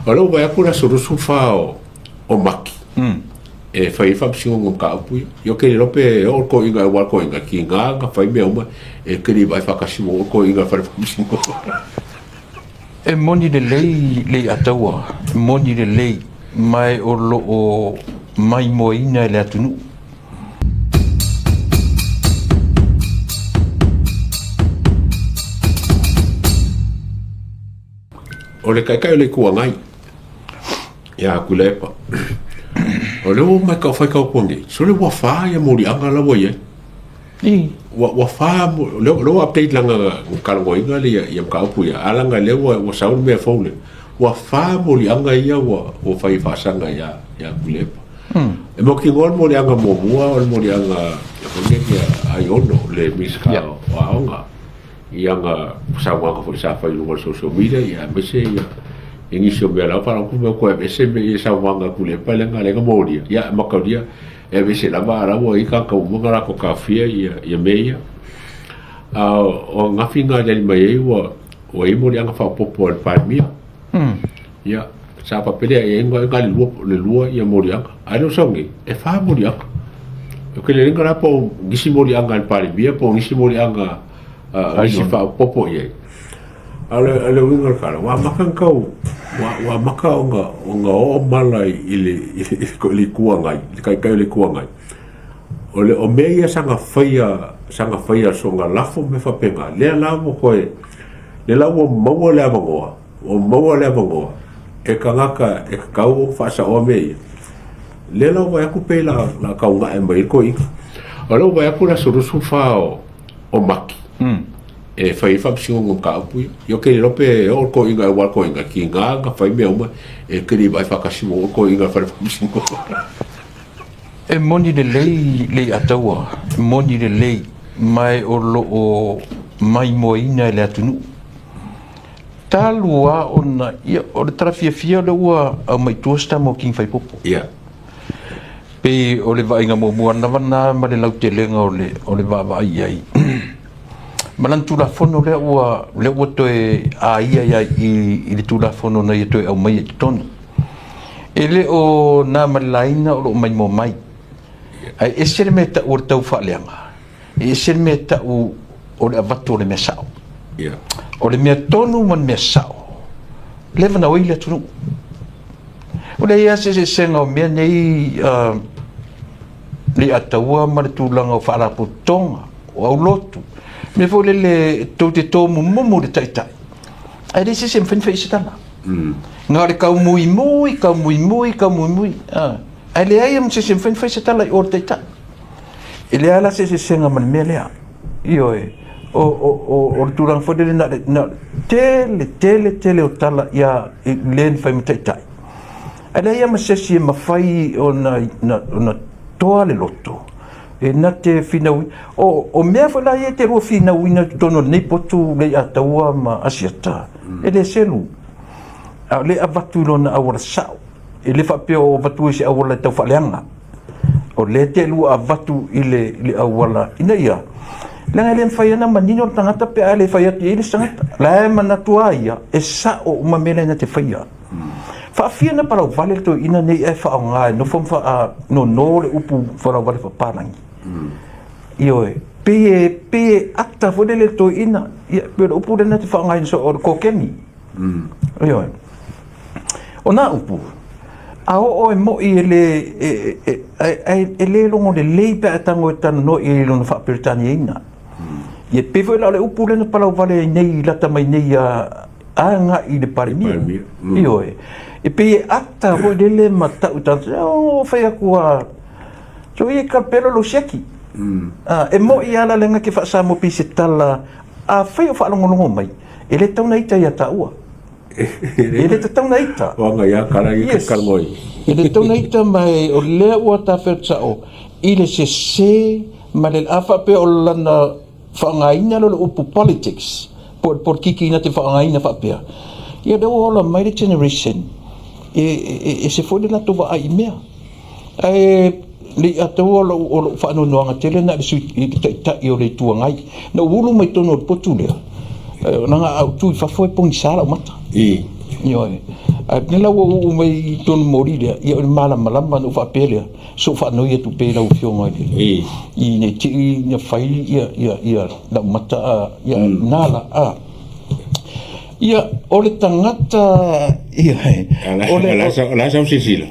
Alo vai akura surusu fao o maki. E fai singo ngom ka pui. Yo ke lope o ko inga wa ko inga ki nga fai me uma e ke vai fakasimo ko inga fai singo. E moni de lei le ataua, moni de lei mai o lo o mai moina le atunu. O le kai le kua ngai. Ya kulepa. O le o mai ka fai ka pongi. So le wa fa ya mori anga la wa ye. Wa fa lo update langa ka lo inga le ya ka pu ya alanga le wa sound me phone. Wa fa mori anga ia wa fai fa sanga ya kulepa. E mo ki ngol mori anga mo o mori anga ya ai ono le miska wa anga. Yang sawa ko sa fa lu social media ya mese ya inisio be la para ku ko mese be sa wanga ku le pale ngale ga modia ya makadia e mese la bara wo ika ko mo ngara ko kafia ya meia o ngafinga de mai wo i mo yang fa popo al palmia ya sa pa pele e ngal le luo ya modia alo songi e fa modia o ke le ngara po gisi modia ngal palmia po gisi modia ngal si fa popo ye ale winga kala wa makan kau wa maka nga o malai ile kuanga kai le kuanga ole o meia sanga faia so nga lafo me fa penga le lavo koe le lavo mo le avangoa e kangaka e kau fa sa o meia le lavo ya kupela la kaunga e mai ko ik ole wa ya kula surusu fa o maki e fai singo ngom ka pui yo ke lope o ko inga wa ko inga ki nga fai me uma e ke vai fakasimo ko inga fai singo e moni de lei le ataua moni de lei mai o lo o mai moina le atunu talua ona ia o le trafia le ua a mai tosta mo king fai popo pe o le vai nga mo mo na ma le lautelenga o le va ai malan tu la fono le ua to e a ia i le tu la fono na to e au mai ton ele o na malaina o mai mo mai ai esere me ta o tau fa leanga esere me ta o le avato le mesao o le me tonu man mesao leva na oile tu o le ia se senga o me nei le ataua ma le tulanga o fa la putonga o au lotu me fo le te mo de tai ai desse sem fin fez tala ngare ka mui ai le ai am se sem fin fez tala o tai ele ala se senga man melea io o turang fo de na tele o tala ya len fai tai ai le am se ma fai ona toa le loto e na te finaui o mea whala e te rua finaui na tono nei potu le ataua ma asiata e le selu le avatu lona awara sao e le whapea o vatu e se awala tau whaleanga o le te lua avatu i le awala ina ia langa le mwhai ana manino tangata pe a le whai ati e le sangata la e manatua ia e sa o umamela ina te whaia whaafia na parau vale to ina nei e wha o ngai no fomfa a no le upu wharau vale wha parangi ioe pe ata fo le to ina pe upu na te wha o ngai so o kokeni ioe o na upu a o e mo i le longo le lei pe atango e tana no i lona wha peritani ina ia pe fo le upu le na parau vale nei lata mai nei a nga i le parimia ioe e pe ata ho dele mata utanto o fai akua so e kapelo lo sheki e mo i ala lenga ke fa sa mo pise tala a fai o fa longo mai ele tau na ita ia taua ele tau na ita o nga ia kala i ka kalmoi ele tau na ita mai o le o ta fertsa o ile se ma le afa pe o lana fa ngaina lo upu politics por kiki na te fa ngaina fa pe ia de o mai de generation e se foi la tova ai mea le atua o fa no no tele na su ta i o le tua ngai na ulu mai tono potule na nga au tu fa foi pong sala mata io Nela o mai ton mori dia ia mala malama no fa pele so fa no ia tu pele o fionga i ne ti ne fai ia da mata ia nala ia ole tangata ia ole la sa sisila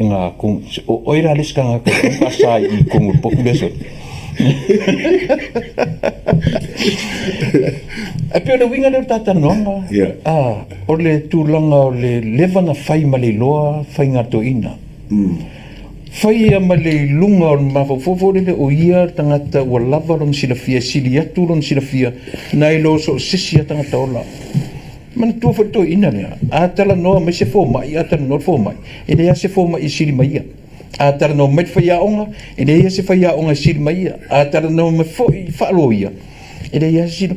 nga kung oira lis ka nga asa i kung population Pero winga le tatanonga. Ole tulanga ole levana fai maliloa fai ngatoina. Fai male lunga on mafofo le o ia tangata o lava ron silafia sili atu ron silafia nailo so sisia tangata ola. Man tu foto ina le. Atala no me se fo mai atala no fo mai. Ede ya se fo mai sili mai. Atara no met faya onga ede ia se faya onga sili mai atara no me fo fa loia ede ia sili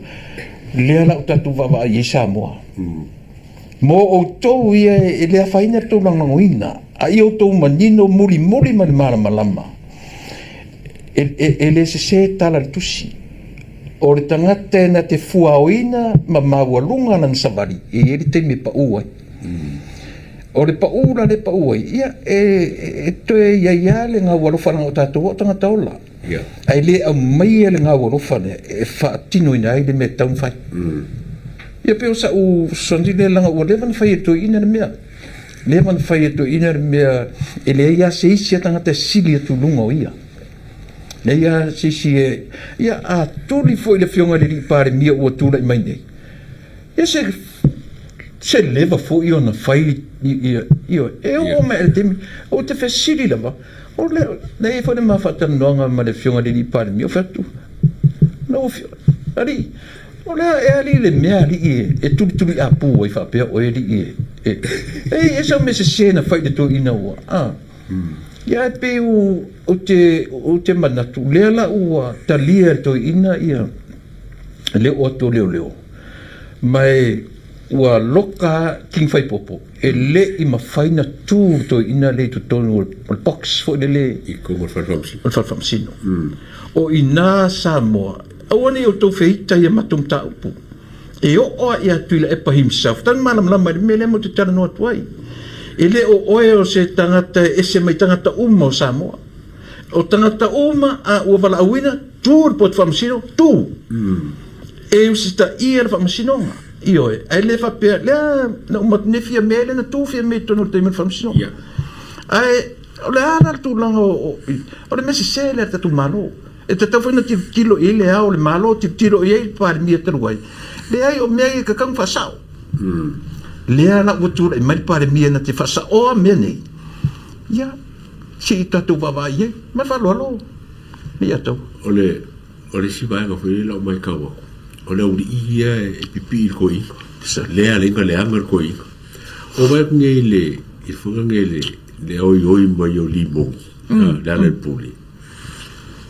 le la tatu va ia Samoa mo o to ia ele faina to lang ngoina ai o to manino muri malama ele se tala tusi o le tangata na te fuaoina ma walunga nan savari e ele te me pa uai o le paura le paua ia toe ia le nga warofa nga o tātou tanga taula ai le au mai le nga warofa e whaatino ina ai le me taun whai ia peo sa u sondi le langa ua levan whai e to ina le mea levan whai e to ina le mea e le ia se isi atanga te sili atu lunga o ia le ia se isi ia a tuli fo i le fionga le ripare mia ua tula i mai nei ia se leva fo io na fai io e o me te o te fesili lava o le fo de mafata nonga ma le fionga di par mio fattu no fio ali o le ali le mea ali e tu a pu e fa pe o ali e so me se sena fai de to ina o ia pe o te manatu le la o talia to ina ia le o to leo mai ua loka king fai popo e le i mawhaina tū to ina le tu tonu o box fo le i kongo whalwhamsino o i nā Samoa awane o tau whita ia matum ta upu e o oa ia tuila epa himself tan malam lama me le mo te tara noa tuai e le o oe o se tangata e se mai tangata uma o Samoa o tangata uma a ua wala awina tūr po te whamsino tū e usita ia le whamsinonga io ai le fa per le na mat ne fia mele na tu fia me tono te men famsino ai le ana tu lang o le mesi sele ta tu malo e te tau na tilo ile a o le malo tilo e par mi te ruai le ai o me ka kan fa sao le ana o tu mai par mi na te fa sao me ne ya si ta tu va ye ma fa lo ya to ole si vai ga foi la mai ka o le uri ia e pipi il koi lea lenga le anga koi o vai ngai le il fuga ngai le oi mai o limon la le puli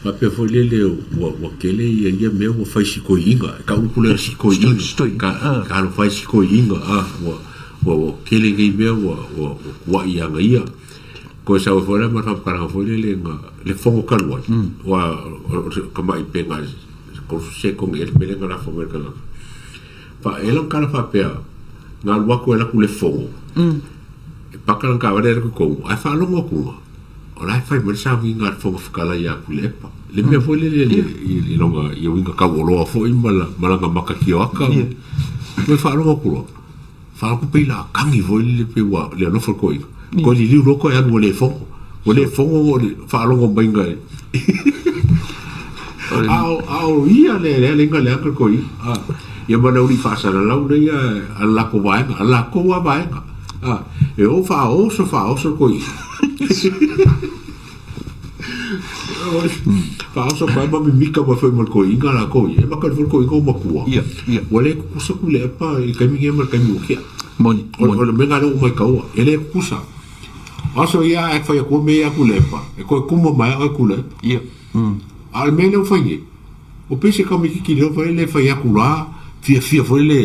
ma pe fo le o kele ia me o fai si koi inga ka u pula si koi inga ka lo fai si koi inga o kele ngai me o wa ia ngai ko sa o fora ma ka ka fo le fongo kalwa wa ka mai penga ko se con el mele ngala fo merka fa elon kala fa pe ngal wa ko la ku le fo pa kala ka va ko ai fa lo mo ku ora fa mer sa vi ngal fo kala ya ku le pa le me fo le longa yo winga ka wo fo i mala nga maka ki aka me fa lo mo ku fa ku pe la kangi vo le pe wa le no fo ko li lo ko ya le fo fa lo mo benga au ia le lenga le aka koi ia mana uri fasa la launa ia ala ko vaenga ala ko wa vaenga e o fa o koi fa o pa ma mi mika ma foi mal koi inga la koi e maka foi koi ko ma kuwa ia wale ku sa ku le pa i kai mi ma kai mi kia moni o le menga no mai kaua ele ku sa aso ia e fa ko me ya ku le pa e ko mo mai ku le ia al meno fai o pese come ki lo fai le fai akula fia foi le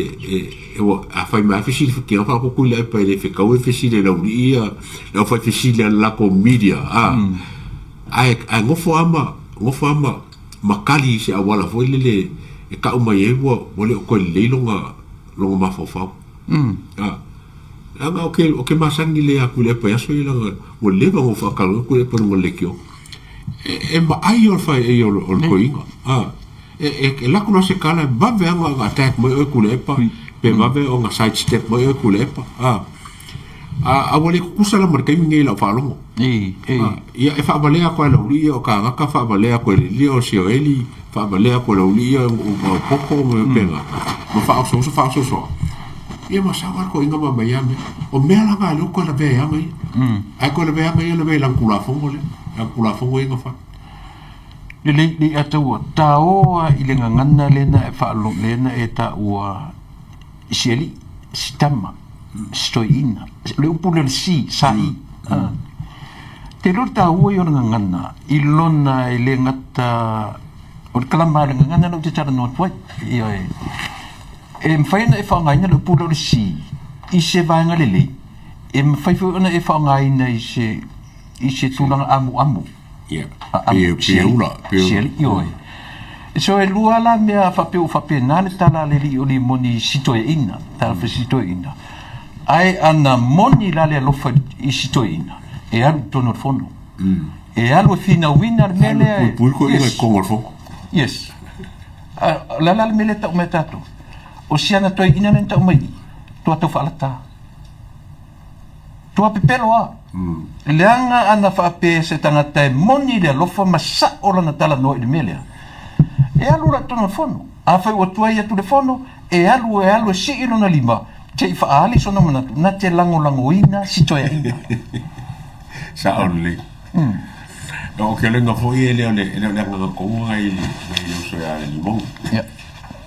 a fai ma fisi ki fa ko le pa le fe ka o fisi le ia le fai fisi le la comedia ai ngo fama makali se awala foi le e ka o mai e wo le ko le longa ma fa anga oke masangi le aku le pa yaso ila o le va o fa kalo ku le pa mo le kio e ma ai o fa e o ko inga e la kuno se kala ba ve anga attack mo o ku le pa pe ba ve o nga side step mo o ku le pa a wale kusala mar kai mingi la fa longo ia e fa bale ko la uli o ka ka fa bale ko le o si o eli fa bale ko la uli o poco mo pega mo fa so ia masawa ko inga mama yame o mea langa alu ko la vea yame ai ko la vea yame la vea langkula fongo le langkula fongo inga fa li atua tao i le ngangana lena e whaalong lena e ta ua isieli sitama stoina le upule le si sai te lor ta ua i o ngangana i lona i le ngata o le kalama le ngangana no te tara no tuai e mwhaina e whaangaina le pula o le si i se vaenga lele e mwhaifu ona e whaangaina i se tūlanga amu so e lua la mea whape nā le tala le li o li moni sitoe ina tala wha sitoe ina ai ana moni la le alofa i sitoe ina e alu tono fono e alu e fina wina le mele pulko ina kongo fongo yes la le mele ta umetato o siana toi ina nen ta umai tua tau whaalata tua pepelo a leanga ana whaape se tangata e moni le alofa masa ola na tala no i le melea e alu la tono fono a whai o tuai atu le fono e alu e si ilo na lima te i whaali sona manatu na te lango ina si toia ina sa onli no ke le ngafo i ele le konga i le uso ya le limong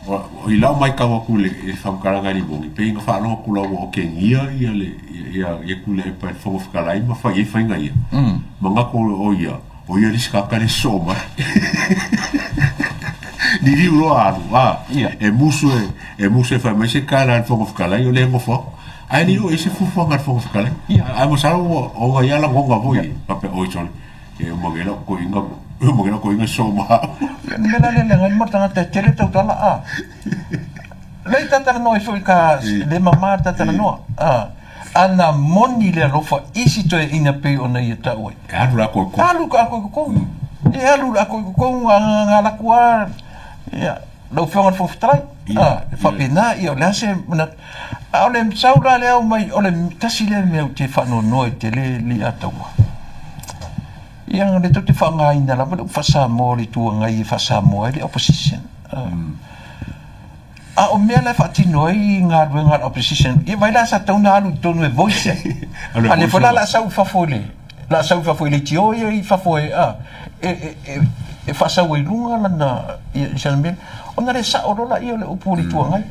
o i lau mai kawa kule e whamkaranga limong i pei nga whaanoa kula o ke ngia ia kule e pai whango whakalai ma whai e whainga ia ma ngako o ia riskaka le soma ni li ro alu e musu e fa mais se kala al fongo fkala yo le ngofo ai ni o ese fufu ngal fongo fkala ai mo salo o ga yala ngonga voi pape o chon e mo gela ko inga soma mela le ngal mortanga te tele to tala a le tata no e fuka le mama tata no ana moni le lofa isi to ina pe ona yeta oi alu la ko e alu la ko ngala kwa ja lo fongen voor vertrouwen van pina io lase na ole saura le o mai ole tasile me te fa no te li atawa yang le tutti fa ngai na la fa sa mo li tu ngai fa sa mo le opposition o me la fa ti noi ngar opposition e vai la sa tona alu tonu e voice ale fa la sa fa fole tio e fa foi e fasa wai lunga lana i sanamel ona le sa orola i o le upuli tuangai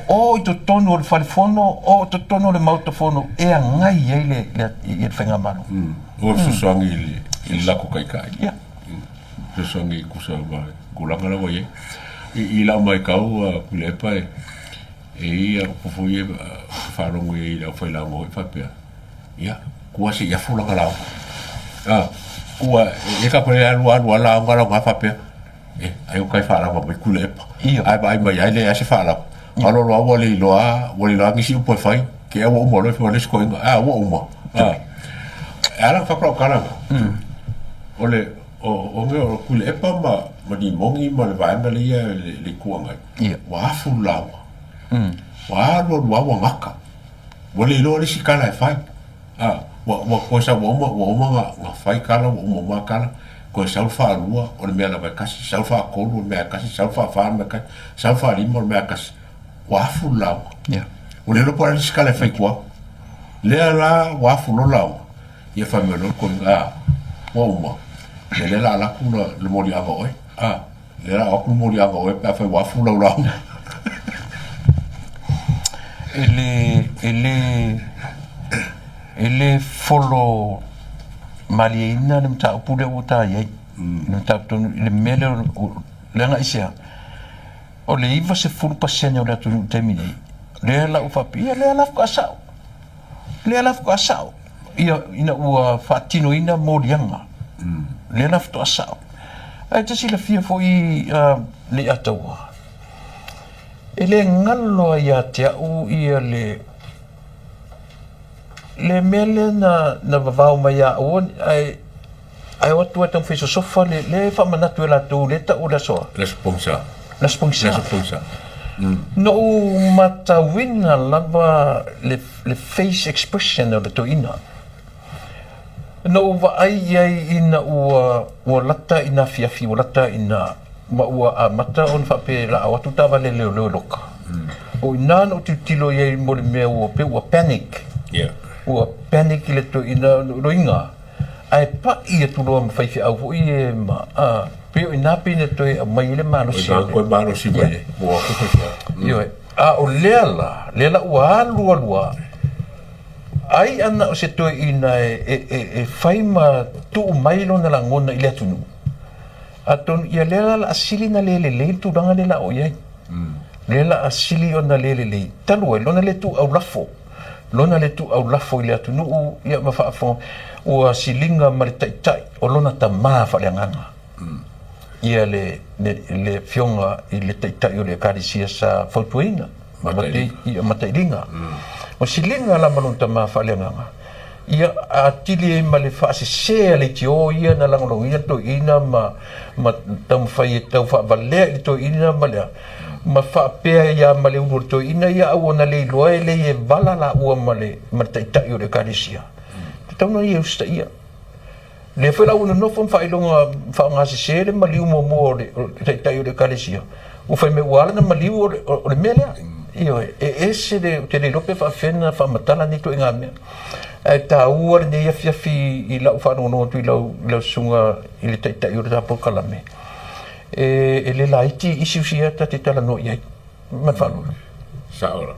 o i to tono le falifono o to tono le mautafono e a ngai ai le whenga manu o susangi i lako kai susangi kusa kulanga lawa ye i la mai kau kulepa e ia pufu ye wharongo i la whailango i whapea ia kua se ia fulanga lau ua e ka pere alu ala ngala ngafa pe ai o kai fala ba kule pa ai mai ai le ase fala alo lo wali lo ngisi po fai ke o mo lo fo le sko o mo ala fa pro kala ole o me o kule pa ma di mongi ma le va ngali le kuanga wa fu la wa lo ngaka wali lo le sikala fai wa ko sa wo mo nga fai kala wo mo ma kala ko sa fa lua o le mena ba kasi sa fa ko lo me kasi sa fa me ka sa fa li mo me kasi wa fu la o le lo por le skala fai ko le la wa fu lo la ye fa me lo ko nga wo mo le la ku le mo li ava oi le la ku mo li ava oi pa fa wa fu lo la ele follow malieina le mta pule uta ye no tapto le mele le nga isia o le iva se fulu pasenya o tu termine le la ufa pia le la fa sao ina ua fatino ina morianga le la fa sao ai te sila fia foi le atawa ele ngalo ya te u ia le le mele na vavau mai a on ai watu atang fesa sofa le fa manatu la tu le ta ula so la sponsor no matawina lava le face expression o le toina no va ai ina o lata ina fiafi o lata ina ma ua mata on fa pe la watu tava le loka o ina no tilo ye mo le me o pe o panic o panic le toina roinga ai pa ia tu lo ma fai au i ma pe ina pine toi mai le malo si ko malo si vai bo yo o lela ua lua ai ana o se toi ina e fai ma tu mai lo na langona ile tunu aton ia lela la asili na lele tu danga lela o ye lela asili ona lele talu lo na le tu au lafo lona le tu au lafo ile tunu ia ma fa fo o silinga ma tai o lona ta ma fa le nganga ia le fionga i le tai o le karisia sa fautuina ma tailinga o silinga la malon ta ma fa le nganga ia atili ma le fa se le tio ia na langolo ia to ina ma tam fai tau fa vale to ina ma le ma fa pe ia ma le ur to ina ia o na le loe le e vala la o ma tai o le karisia tau na ia usta ia le foi la uno no fon fa ilonga fa nga se le maliu mo le tai o le karisia o foi me wala na maliu o le mele io ese de te le lope fa fena fa matala ni to inga me ta uar ni ia fi i la fa no tu la sunga i le tai o le tapo kalame e le laiti isi usia ta te tala no ia ma fa sa ora